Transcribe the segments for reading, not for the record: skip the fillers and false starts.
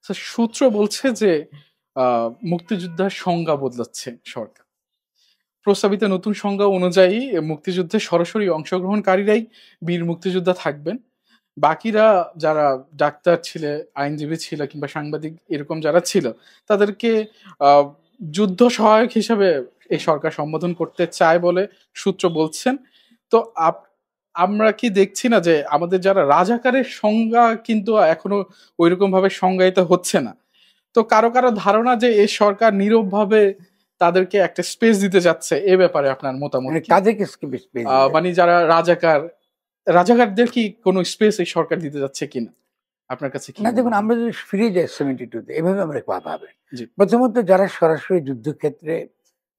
তো সূত্র বলছে যে মুক্তিযোদ্ধার সংজ্ঞা বদলাচ্ছে সরকার। প্রস্তাবিত নতুন সংজ্ঞা অনুযায়ী মুক্তিযুদ্ধে সরাসরি অংশগ্রহণকারীরাই বীর মুক্তিযোদ্ধা থাকবেন। বাকিরা যারা ডাক্তার ছিল, আইনজীবী ছিল কিংবা সাংবাদিক এরকম যারা ছিল তাদেরকে আহ, যুদ্ধ সহায়ক হিসেবে এই সরকার সম্বোধন করতে চায় বলে সূত্র বলছেন। তো আমরা কি দেখছি না যে আমাদের যারা রাজাকারের সংজ্ঞা কিন্তু এখনো ওইরকম ভাবে সংজ্ঞায়িত হচ্ছে না? তো কারো কারো ধারণা যে এই সরকার নীরবভাবে তাদেরকে একটা স্পেস দিতে যাচ্ছে, এ ব্যাপারে আপনার মতামত মানে কি? কাদেরকে স্পেস মানে যারা রাজাকারদের কি কোনো স্পেস এই সরকার দিতে যাচ্ছে কিনা, আপনার কাছে কি না? মনে দেখুন, হয়? আমরা যদি ফিরে যাই 72-তে, এভাবে আমরা ভাবেন। জি, প্রথমত, যারা সরাসরি যুদ্ধক্ষেত্রে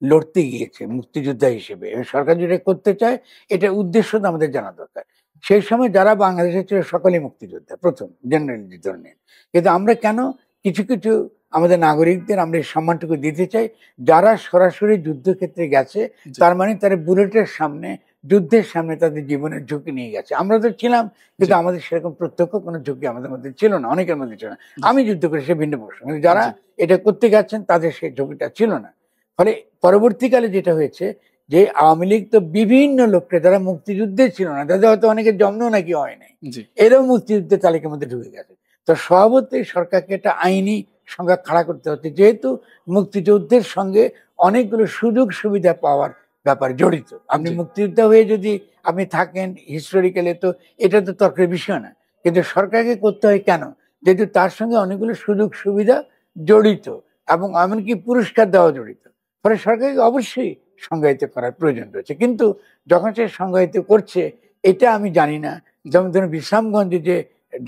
লড়তে গিয়েছে মুক্তিযোদ্ধা হিসেবে এবং সরকার যেটা করতে চায়, এটার উদ্দেশ্য তো আমাদের জানা দরকার। সেই সময় যারা বাংলাদেশে ছিল সকলেই মুক্তিযোদ্ধা, প্রথম জেনারেলি ধরে নেন। কিন্তু আমরা কেন কিছু কিছু আমাদের নাগরিকদের আমরা এই সম্মানটুকু দিতে চাই, যারা সরাসরি যুদ্ধক্ষেত্রে গেছে, জি, তার মানে তারা বুলেটের সামনে, যুদ্ধের সামনে তাদের জীবনের ঝুঁকি নিয়ে গেছে। আমরা তো ছিলাম, জি, কিন্তু আমাদের সেরকম প্রত্যক্ষ কোনো ঝুঁকি আমাদের মধ্যে ছিল না, অনেকের মধ্যে ছিল না। জি, আমি যুদ্ধ করি, সে ভিন্ন প্রশ্ন, কিন্তু যারা জি, এটা করতে গেছেন তাদের সেই ঝুঁকিটা ছিল না। ফলে পরবর্তীকালে যেটা হয়েছে, যে আওয়ামী লীগ তো বিভিন্ন লোককে, যারা মুক্তিযুদ্ধে ছিল না, যাদের হয়তো অনেকের জন্ম নাকি হয় নাই, জি, এরাও মুক্তিযুদ্ধের তালিকার মধ্যে ঢুকে গেছে। তো স্বভাবতই সরকারকে একটা আইনি সংজ্ঞা খাড়া করতে হচ্ছে, যেহেতু মুক্তিযুদ্ধের সঙ্গে অনেকগুলো সুযোগ সুবিধা পাওয়ার ব্যাপার জড়িত। আপনি জি, মুক্তিযোদ্ধা হয়ে যদি আপনি থাকেন হিস্টোরিক্যালি, তো এটা তো তর্কের বিষয় না। কিন্তু সরকারকে করতে হয় কেন? যেহেতু তার সঙ্গে অনেকগুলো সুযোগ সুবিধা জড়িত এবং এমনকি পুরস্কার দেওয়া জড়িত। ফলে সরকারকে অবশ্যই সংজ্ঞায়িত করার প্রয়োজন রয়েছে। কিন্তু যখন সে সংজ্ঞায়িত করছে, এটা আমি জানি না। জি, যেমন ধরুন, বিশ্রামগঞ্জে যে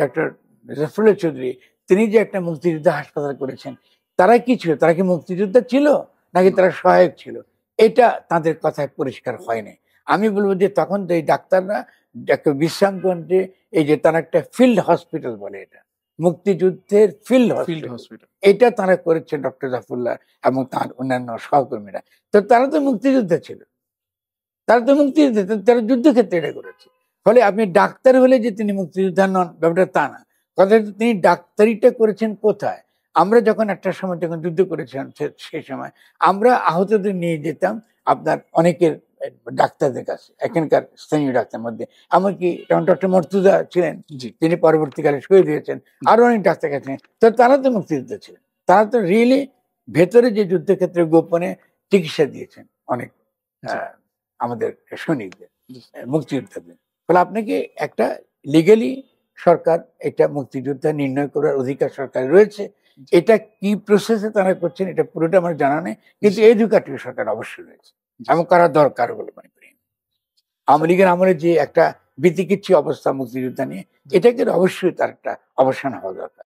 ডক্টর জাফরুল্লাহ চৌধুরী, তিনি যে একটা মুক্তিযোদ্ধা হাসপাতাল করেছেন, তারা কি ছিল? তারা কি মুক্তিযোদ্ধা ছিল, নাকি না, তারা সহায়ক ছিল? এটা তাদের কথায় পরিষ্কার হয়নি। আমি বলবো যে তখন তো এই ডাক্তাররা একটা বিশ্রামগঞ্জে, এই যে তারা একটা ফিল্ড হসপিটাল বলে, এটা মুক্তিযুদ্ধের ফিল্ড ফিল্ড হসপিটাল, হসপিটাল। এটা তারা করেছেন ডক্টর জাফরুল্লাহ এবং তার অন্যান্য সহকর্মীরা। তো তারা তো মুক্তিযোদ্ধা ছিল, তারা তো মুক্তিযুদ্ধে, তারা যুদ্ধক্ষেত্রে এটা করেছে। ফলে আপনি ডাক্তার হলে যে তিনি মুক্তিযোদ্ধা নন, ব্যাপারটা তা না। কথা হচ্ছে, তিনি ডাক্তারিটা করেছেন কোথায়? আমরা যখন একটা সময় যখন যুদ্ধ করেছিলাম, সেই সময় আমরা আহতদের নিয়ে যেতাম আপনার অনেকের ডাক্তারদের কাছে, এখানকার স্থানীয় ডাক্তার মধ্যে। এমনকি যেমন ডক্টর মর্তুজা ছিলেন, জি, তিনি পরবর্তীকালে শহীদ হয়েছেন, জি, আরো অনেক ডাক্তার কাছে। তো তারা তো মুক্তিযোদ্ধা ছিলেন, তারা তো রিয়েলি ভেতরে যে যুদ্ধক্ষেত্রে গোপনে চিকিৎসা দিয়েছেন অনেক জি, আমাদের সৈনিকদের, জি, মুক্তিযোদ্ধাদের। ফলে আপনাকে একটা লিগালি সরকার এটা মুক্তিযোদ্ধা নির্ণয় করার অধিকার সরকার রয়েছে। জি, এটা কি প্রসেসে তারা করছেন, এটা পুরোটা আমার জানা নেই, কিন্তু জি, এডুকেটিভ সরকার অবশ্যই রয়েছে জি, এবং করা দরকার বলে মনে করি। আওয়ামী লীগের আমলে যে একটা বিতিকিচ্ছির অবস্থা মুক্তিযোদ্ধা নিয়ে, জি। এটাকে অবশ্যই তার একটা অবসান হওয়া দরকার।